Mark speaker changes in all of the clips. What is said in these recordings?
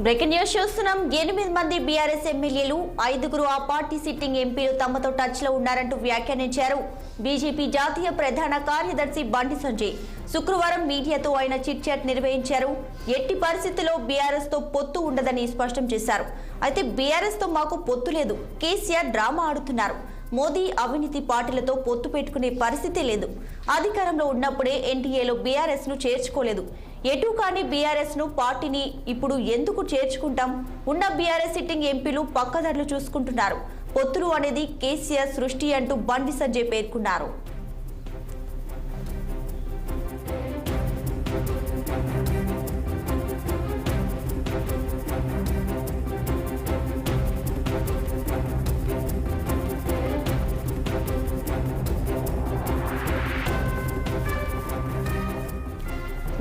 Speaker 1: Breaking news చూస్తున్నాం. 8 మంది BRS ఎమ్మెల్యేలు 5గురు ఆ పార్టీ సిట్టింగ్ ఎంపీలు తమతో టచ్ లో ఉన్నారంటూ వ్యాఖ్యానించారు బీజేపీ జాతీయ ప్రధాన కార్యదర్శి బండి సంజయ్. శుక్రవారం మీడియాతో ఆయన చిట్ చాట్ నిర్వహించారు. ఎట్టి పరిస్థితుల్లో బీఆర్ఎస్ తో పొత్తు ఉండదని స్పష్టం చేశారు. అయితే బీఆర్ఎస్ తో మాకు పొత్తు లేదు, కేసీఆర్ డ్రామా ఆడుతున్నారు. మోదీ అవినీతి పార్టీలతో పొత్తు పెట్టుకునే పరిస్థితి లేదు. అధికారంలో ఉన్నప్పుడే ఎన్డీఏలో బీఆర్ఎస్ ను చేర్చుకోలేదు. ఎటు కానీ బీఆర్ఎస్ ను పార్టీని ఇప్పుడు ఎందుకు చేర్చుకుంటాం? ఉన్న బీఆర్ఎస్ సిట్టింగ్ ఎంపీలు పక్కదారులు చూసుకుంటున్నారు. పొత్తులు అనేది కేసీఆర్ సృష్టి అంటూ బండి సంజయ్ పేర్కొన్నారు.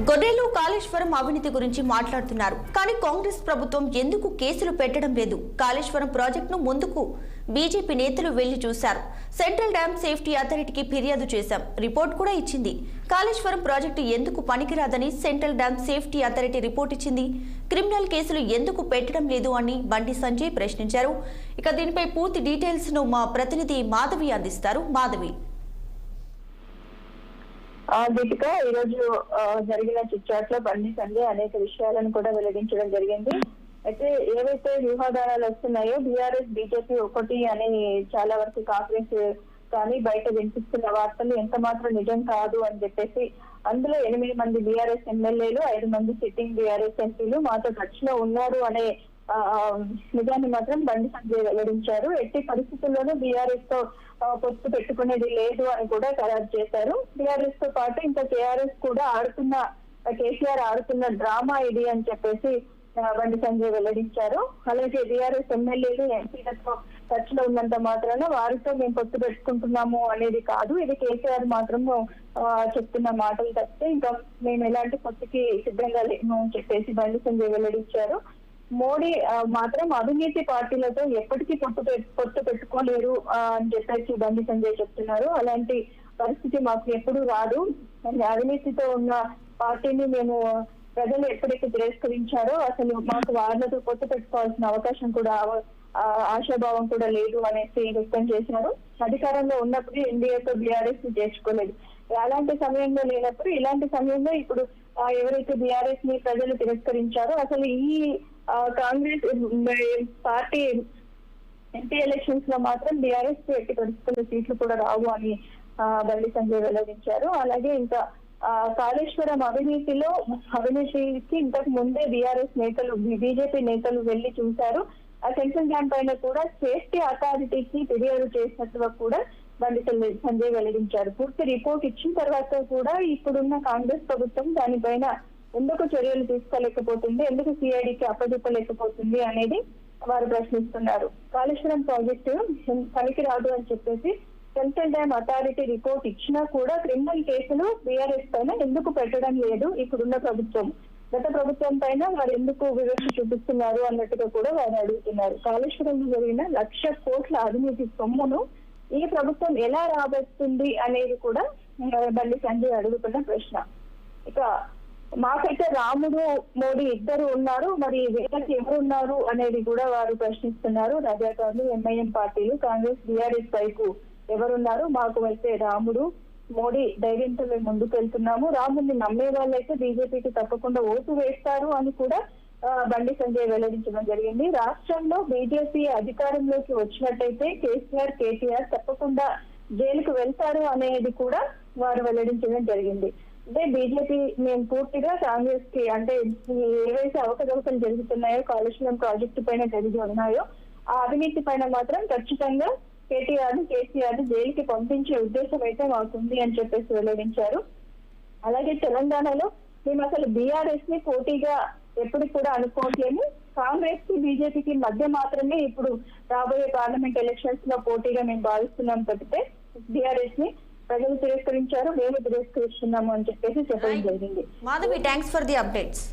Speaker 1: గొర్రెలు కాళేశ్వరం అవినీతి గురించి మాట్లాడుతున్నారు. కానీ కాంగ్రెస్ ప్రభుత్వం ఎందుకు కేసులు పెట్టడం లేదు? కాళేశ్వరం ప్రాజెక్టును ముందుకు బీజేపీ నేతలు వెళ్లి చూశారు. సెంట్రల్ డ్యామ్ సేఫ్టీ అథారిటీకి ఫిర్యాదు చేశాం, రిపోర్ట్ కూడా ఇచ్చింది. కాళేశ్వరం ప్రాజెక్టు ఎందుకు పనికిరాదని central dam safety authority report ఇచ్చింది. క్రిమినల్ కేసులు ఎందుకు పెట్టడం లేదు అని బండి సంజయ్ ప్రశ్నించారు. ఇక దీనిపై పూర్తి డీటెయిల్స్ ను మా ప్రతినిధి మాధవి అందిస్తారు. మాధవి.
Speaker 2: దీపిక, ఈ రోజు జరిగిన చిట్ చాట్ లో బండి సంజయ్ అనేక విషయాలను కూడా వెల్లడించడం జరిగింది. అయితే ఏవైతే వ్యూహాధారాలు వస్తున్నాయో బీఆర్ఎస్ బీజేపీ ఒకటి అని చాలా వరకు కాంగ్రెస్ కానీ బయట వినిపిస్తున్న వార్తలు ఎంత మాత్రం నిజం కాదు అని చెప్పేసి అందులో 8 మంది బీఆర్ఎస్ ఎమ్మెల్యేలు 5 మంది సిట్టింగ్ బీఆర్ఎస్ ఎంపీలు మాతో టచ్ లో ఉన్నారు అనే నిజాన్ని మాత్రం బండి సంజయ్ వెల్లడించారు. ఎట్టి పరిస్థితుల్లోనూ బీఆర్ఎస్ తో పొత్తు పెట్టుకునేది లేదు అని కూడా ఖరారు చేశారు. బీఆర్ఎస్ తో పాటు ఇంకా కేసీఆర్ ఆడుతున్న డ్రామా ఇది అని చెప్పేసి బండి సంజయ్ వెల్లడించారు. అలాగే బీఆర్ఎస్ ఎమ్మెల్యేలు ఎంపీలతో టచ్ లో ఉన్నంత మాత్రాన వారితో మేము పొత్తు పెట్టుకుంటున్నాము అనేది కాదు, ఇది కేసీఆర్ మాత్రము చెప్తున్న మాటలు తప్పితే ఇంకా మేము ఎలాంటి పొత్తుకి సిద్ధంగా లేము అని చెప్పేసి బండి సంజయ్ వెల్లడించారు. మోడీ మాత్రం అవినీతి పార్టీలతో ఎప్పటికీ పొత్తు పెట్టుకోలేరు అని చెప్పేసి బండి సంజయ్ చెప్తున్నారు. అలాంటి పరిస్థితి మాకు ఎప్పుడు రాదు. అవినీతితో ఉన్న పార్టీని మేము ప్రజలు ఎప్పుడైతే తిరస్కరించారో అసలు మాకు వాళ్ళతో పొత్తు పెట్టుకోవాల్సిన అవకాశం కూడా ఆశాభావం కూడా లేదు అనేసి వ్యక్తం చేశారు. అధికారంలో ఉన్నప్పుడు ఎన్డీఏతో బీఆర్ఎస్ ని చేర్చుకోలేదు. అలాంటి సమయంలో లేనప్పుడు ఇలాంటి సమయంలో ఇప్పుడు ఎవరైతే బీఆర్ఎస్ ని ప్రజలు తిరస్కరించారో అసలు ఈ కాంగ్రెస్ పార్టీ ఎంపీ ఎలక్షన్స్ లో మాత్రం బీఆర్ఎస్ ఎట్టి పరిస్థితుల్లో సీట్లు కూడా రావు అని బండి సంజయ్ వెల్లడించారు. అలాగే ఇంకా కాళేశ్వరం అవినీతికి ఇంతకు ముందే బీఆర్ఎస్ నేతలు బీజేపీ నేతలు వెళ్లి చూశారు. ఆ సెంట్రల్ డ్యామ్ పైన కూడా సేఫ్టీ అథారిటీకి ఫిర్యాదు చేసినట్టుగా కూడా బండి సంజయ్ వెల్లడించారు. పూర్తి రిపోర్ట్ ఇచ్చిన తర్వాత కూడా ఇప్పుడున్న కాంగ్రెస్ ప్రభుత్వం దానిపైన ఎందుకు చర్యలు తీసుకోలేకపోతుంది, ఎందుకు సిఐడికి అప్పచెప్పలేకపోతుంది అనేది వారు ప్రశ్నిస్తున్నారు. కాళేశ్వరం ప్రాజెక్టు పనికి రాదు అని చెప్పేసి సెంట్రల్ డ్యామ్ అథారిటీ రిపోర్ట్ ఇచ్చినా కూడా క్రిమినల్ కేసులు బీఆర్ఎస్ పైన ఎందుకు పెట్టడం లేదు ఇప్పుడున్న ప్రభుత్వం? గత ప్రభుత్వం పైన వారు ఎందుకు వివక్ష చూపిస్తున్నారు అన్నట్టుగా కూడా వారు అడుగుతున్నారు. కాళేశ్వరంలో జరిగిన 1,00,000 కోట్ల అవినీతి సొమ్మును ఈ ప్రభుత్వం ఎలా రాబోతుంది అనేది కూడా బండి సంజయ్ అడుగుతున్న ప్రశ్న. ఇక మాకైతే రాముడు మోడీ ఇద్దరు ఉన్నారు, మరి వీళ్ళకి ఎవరున్నారు అనేది కూడా వారు ప్రశ్నిస్తున్నారు. రజాకారులు, ఎంఐఎం పార్టీలు, కాంగ్రెస్, బీఆర్ఎస్ వైపు ఎవరున్నారు? మాకు అయితే రాముడు మోడీ ధైర్యంతో మేము ముందుకు వెళ్తున్నాము. రాముడిని నమ్మే వాళ్ళైతే బీజేపీకి తప్పకుండా ఓటు వేస్తారు అని కూడా బండి సంజయ్ వెల్లడించడం జరిగింది. రాష్ట్రంలో బీజేపీ అధికారంలోకి వచ్చినట్టయితే కేసీఆర్ తప్పకుండా జైలుకు వెళ్తారు అనేది కూడా వారు వెల్లడించడం జరిగింది. అంటే బీజేపీ మేము పూర్తిగా కాంగ్రెస్ కి అంటే ఏవైతే అవకతవకలు జరుగుతున్నాయో కాళేశ్వరం ప్రాజెక్టు పైన జరిగి ఉన్నాయో ఆ అవినీతి పైన మాత్రం ఖచ్చితంగా కేసీఆర్ జైలుకి పంపించే ఉద్దేశం అయితే మాకుంది అని చెప్పేసి వెల్లడించారు. అలాగే తెలంగాణలో మేము అసలు బీఆర్ఎస్ ని పోటీగా ఎప్పటికి కూడా అనుకోవట్లేము. కాంగ్రెస్ కి బీజేపీకి మధ్య మాత్రమే ఇప్పుడు రాబోయే పార్లమెంట్ ఎలక్షన్స్ లో పోటీగా మేము భావిస్తున్నాం తప్పితే బీఆర్ఎస్ ని ప్రజలు తిరస్కరించారు, మేము తిరస్కరిస్తున్నాము అని చెప్పేసి చెప్పడం జరిగింది.
Speaker 1: Madhavi, thanks for the updates.